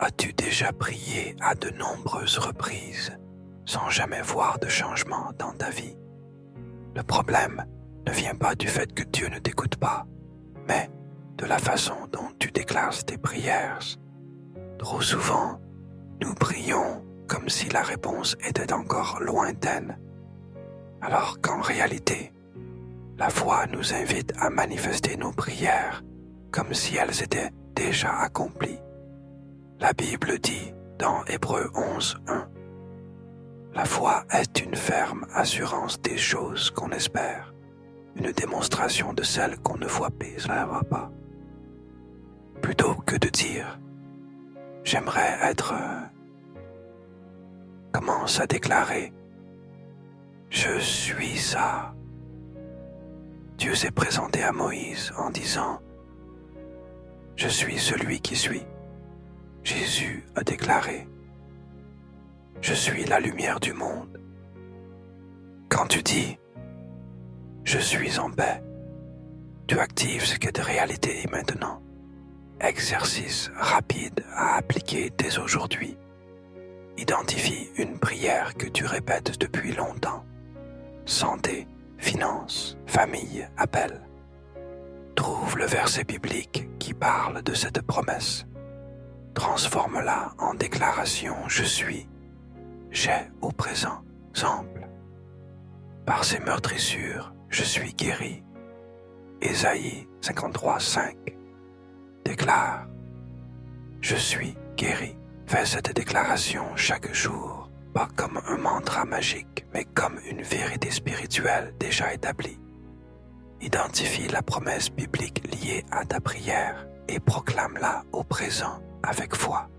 As-tu déjà prié à de nombreuses reprises sans jamais voir de changement dans ta vie? Le problème ne vient pas du fait que Dieu ne t'écoute pas, mais de la façon dont tu déclares tes prières. Trop souvent, nous prions comme si la réponse était encore lointaine, alors qu'en réalité, la foi nous invite à manifester nos prières comme si elles étaient déjà accomplies. La Bible dit dans Hébreux 11:1, « La foi est une ferme assurance des choses qu'on espère, une démonstration de celles qu'on ne voit pas. » Plutôt que de dire « J'aimerais être… » commence à déclarer « Je suis ça ». Dieu s'est présenté à Moïse en disant « Je suis celui qui suis ». Jésus a déclaré « Je suis la lumière du monde ». Quand tu dis « Je suis en paix », tu actives ce qui est de réalité maintenant. Exercice rapide à appliquer dès aujourd'hui. Identifie une prière que tu répètes depuis longtemps. Santé, finances, famille, appel. Trouve le verset biblique qui parle de cette promesse. Transforme-la en déclaration « Je suis ». J'ai au présent. Exemple. Par ses meurtrissures, je suis guéri. Ésaïe 53:5 déclare « Je suis guéri ». Fais cette déclaration chaque jour, pas comme un mantra magique, mais comme une vérité spirituelle déjà établie. Identifie la promesse biblique liée à ta prière et proclame-la au présent avec foi.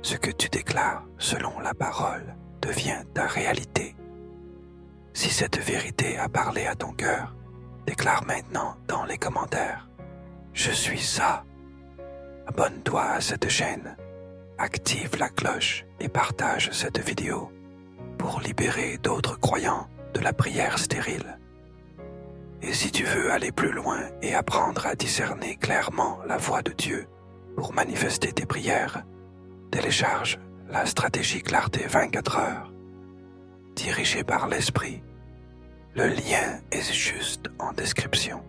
Ce que tu déclares selon la parole devient ta réalité. Si cette vérité a parlé à ton cœur, déclare maintenant dans les commentaires « Je suis ça ». Abonne-toi à cette chaîne, active la cloche et partage cette vidéo pour libérer d'autres croyants de la prière stérile. Et si tu veux aller plus loin et apprendre à discerner clairement la voix de Dieu pour manifester tes prières, télécharge la stratégie Clarté 24 heures, dirigée par l'Esprit. Le lien est juste en description.